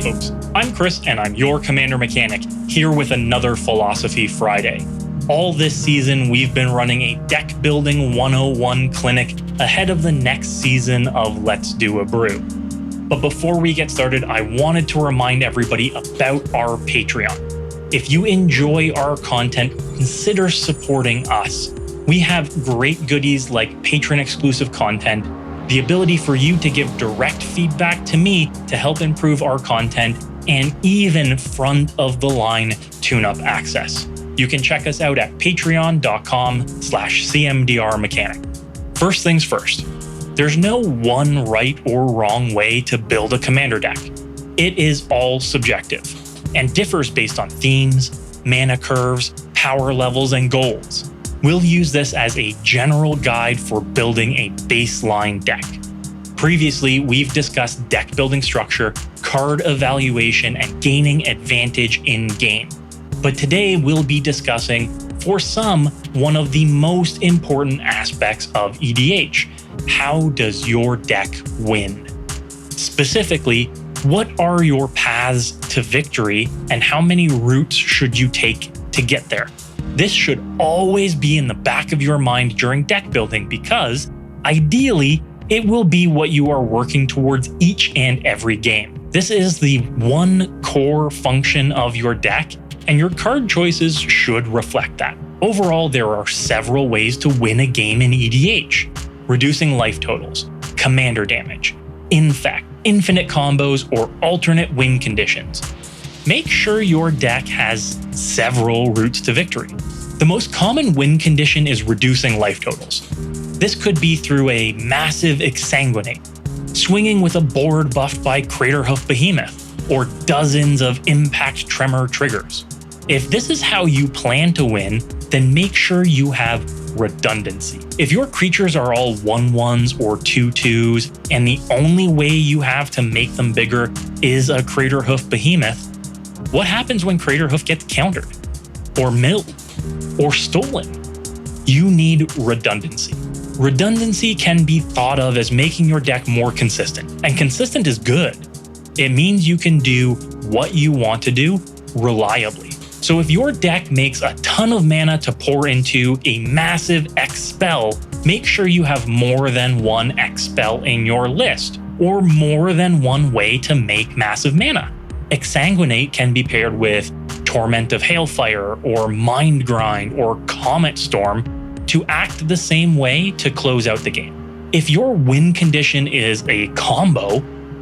folks, I'm Chris and I'm your Commander Mechanic, here with another Philosophy Friday. All this season, we've been running a Deck Building 101 clinic ahead of the next season of Let's Do a Brew. But before we get started, I wanted to remind everybody about our Patreon. If you enjoy our content, consider supporting us. We have great goodies like patron-exclusive content, the ability for you to give direct feedback to me to help improve our content, and even front-of-the-line tune-up access. You can check us out at patreon.com/CMDR mechanic. First things first, there's no one right or wrong way to build a commander deck. It is all subjective and differs based on themes, mana curves, power levels, and goals. We'll use this as a general guide for building a baseline deck. Previously, we've discussed deck building structure, card evaluation, and gaining advantage in game. But today we'll be discussing, for some, one of the most important aspects of EDH. How does your deck win? Specifically, what are your paths to victory and how many routes should you take to get there? This should always be in the back of your mind during deck building because, ideally, it will be what you are working towards each and every game. This is the one core function of your deck, and your card choices should reflect that. Overall, there are several ways to win a game in EDH. Reducing life totals, commander damage, infect, infinite combos, or alternate win conditions. Make sure your deck has several routes to victory. The most common win condition is reducing life totals. This could be through a massive Exsanguinate, swinging with a board buffed by Craterhoof Behemoth, or dozens of Impact Tremor triggers. If this is how you plan to win, then make sure you have redundancy. If your creatures are all 1/1s or 2/2s, and the only way you have to make them bigger is a Craterhoof Behemoth, what happens when Craterhoof gets countered, or milled, or stolen? You need redundancy. Redundancy can be thought of as making your deck more consistent, and consistent is good. It means you can do what you want to do reliably. So if your deck makes a ton of mana to pour into a massive X spell, make sure you have more than one X spell in your list, or more than one way to make massive mana. Exsanguinate can be paired with Torment of Hailfire, or Mind Grind, or Comet Storm to act the same way to close out the game. If your win condition is a combo,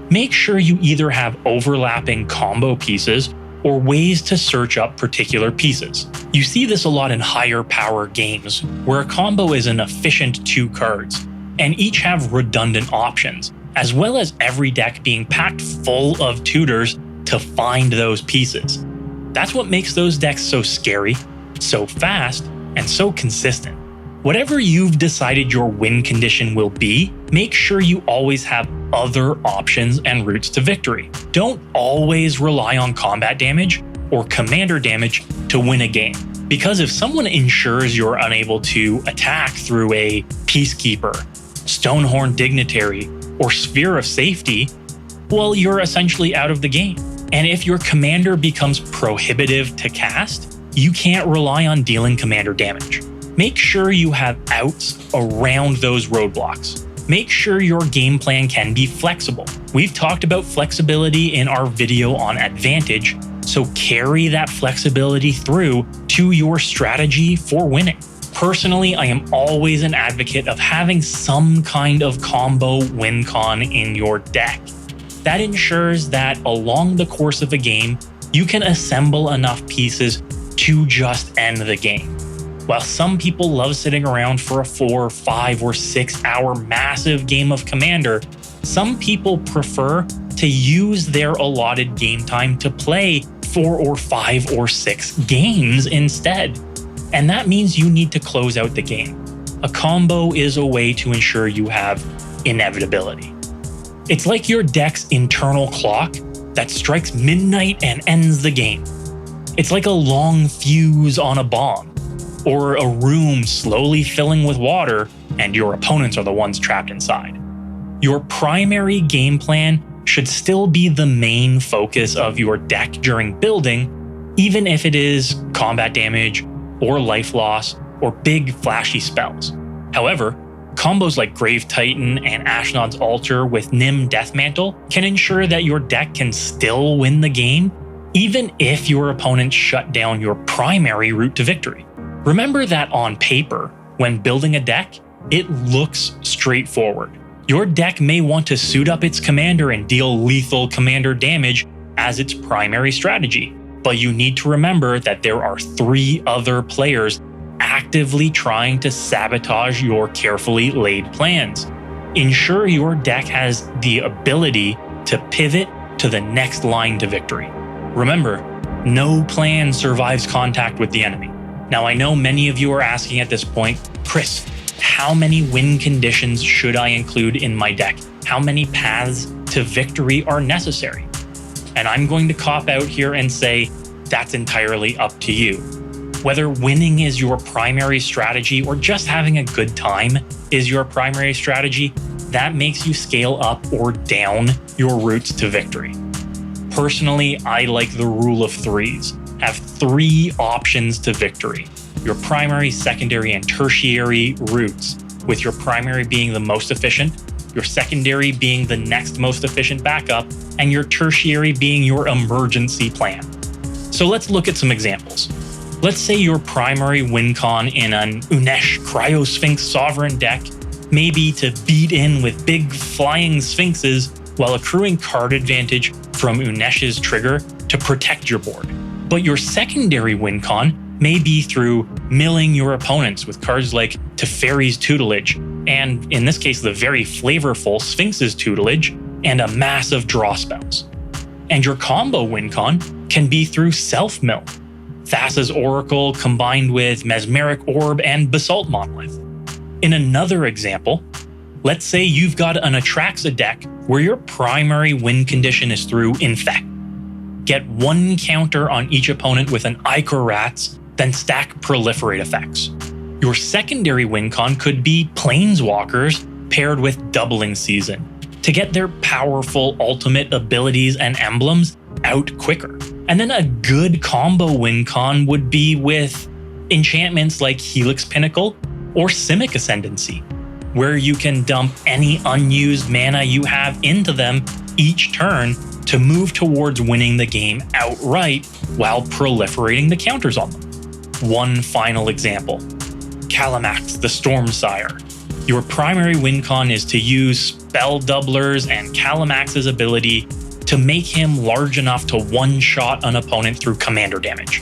make sure you either have overlapping combo pieces or ways to search up particular pieces. You see this a lot in higher power games, where a combo is an efficient 2 cards, and each have redundant options, as well as every deck being packed full of tutors to find those pieces. That's what makes those decks so scary, so fast, and so consistent. Whatever you've decided your win condition will be, make sure you always have other options and routes to victory. Don't always rely on combat damage or commander damage to win a game. Because if someone ensures you're unable to attack through a Peacekeeper, Stonehorn Dignitary, or Sphere of Safety, well, you're essentially out of the game. And if your commander becomes prohibitive to cast, you can't rely on dealing commander damage. Make sure you have outs around those roadblocks. Make sure your game plan can be flexible. We've talked about flexibility in our video on advantage, so carry that flexibility through to your strategy for winning. Personally, I am always an advocate of having some kind of combo win con in your deck. That ensures that along the course of a game, you can assemble enough pieces to just end the game. While some people love sitting around for a 4, 5, or 6 hour massive game of Commander, some people prefer to use their allotted game time to play 4 or 5 or 6 games instead. And that means you need to close out the game. A combo is a way to ensure you have inevitability. It's like your deck's internal clock that strikes midnight and ends the game. It's like a long fuse on a bomb, or a room slowly filling with water and your opponents are the ones trapped inside. Your primary game plan should still be the main focus of your deck during building, even if it is combat damage or life loss or big flashy spells. However, combos like Grave Titan and Ashnod's Altar with Nim Deathmantle can ensure that your deck can still win the game, even if your opponent shut down your primary route to victory. Remember that on paper, when building a deck, it looks straightforward. Your deck may want to suit up its commander and deal lethal commander damage as its primary strategy, but you need to remember that there are 3 other players actively trying to sabotage your carefully laid plans. Ensure your deck has the ability to pivot to the next line to victory. Remember, no plan survives contact with the enemy. Now, I know many of you are asking at this point, Chris, how many win conditions should I include in my deck? How many paths to victory are necessary? And I'm going to cop out here and say that's entirely up to you. Whether winning is your primary strategy or just having a good time is your primary strategy, that makes you scale up or down your routes to victory. Personally, I like the rule of 3s. Have 3 options to victory. Your primary, secondary, and tertiary routes, with your primary being the most efficient, your secondary being the next most efficient backup, and your tertiary being your emergency plan. So let's look at some examples. Let's say your primary win con in an Unesh Cryosphinx Sovereign deck may be to beat in with big flying sphinxes while accruing card advantage from Unesh's trigger to protect your board. But your secondary win con may be through milling your opponents with cards like Teferi's Tutelage, and in this case the very flavorful Sphinx's Tutelage, and a massive draw spells. And your combo win con can be through self-mill, Thassa's Oracle combined with Mesmeric Orb and Basalt Monolith. In another example, let's say you've got an Atraxa deck where your primary win condition is through Infect. Get 1 counter on each opponent with an Ichor Rats, then stack Proliferate effects. Your secondary win con could be Planeswalkers paired with Doubling Season to get their powerful ultimate abilities and emblems out quicker. And then a good combo win con would be with enchantments like Helix Pinnacle or Simic Ascendancy, where you can dump any unused mana you have into them each turn to move towards winning the game outright while proliferating the counters on them. One final example. Calamax the Stormsire. Your primary win con is to use spell doublers and Calamax's ability to make him large enough to one-shot an opponent through commander damage.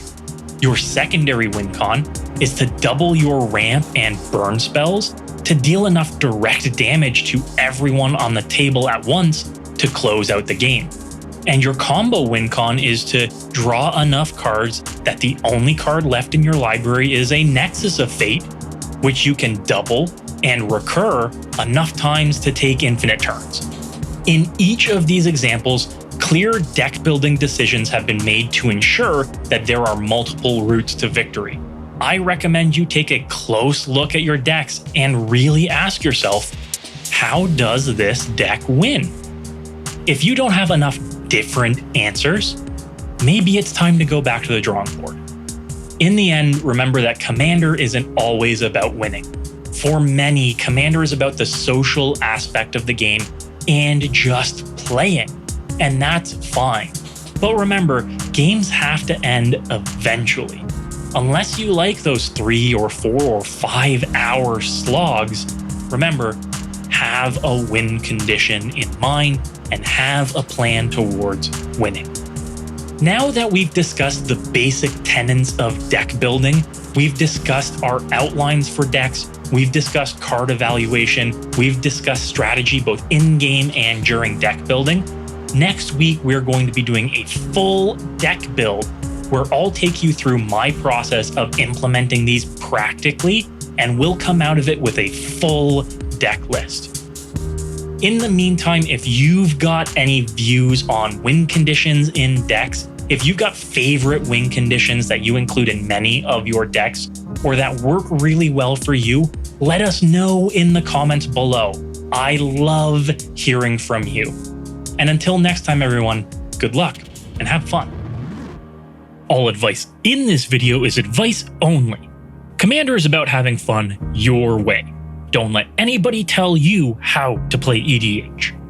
Your secondary win con is to double your ramp and burn spells to deal enough direct damage to everyone on the table at once to close out the game. And your combo win con is to draw enough cards that the only card left in your library is a Nexus of Fate, which you can double and recur enough times to take infinite turns. In each of these examples, clear deck building decisions have been made to ensure that there are multiple routes to victory. I recommend you take a close look at your decks and really ask yourself, how does this deck win? If you don't have enough different answers, maybe it's time to go back to the drawing board. In the end, remember that Commander isn't always about winning. For many, Commander is about the social aspect of the game and just playing, and that's fine. But remember, games have to end eventually. Unless you like those 3 or 4 or 5 hour slogs, remember, have a win condition in mind and have a plan towards winning. Now that we've discussed the basic tenets of deck building, we've discussed our outlines for decks, we've discussed card evaluation, we've discussed strategy both in-game and during deck building. Next week, we're going to be doing a full deck build where I'll take you through my process of implementing these practically, and we'll come out of it with a full deck list. In the meantime, if you've got any views on win conditions in decks, if you've got favorite win conditions that you include in many of your decks or that work really well for you, let us know in the comments below. I love hearing from you. And until next time, everyone, good luck and have fun. All advice in this video is advice only. Commander is about having fun your way. Don't let anybody tell you how to play EDH.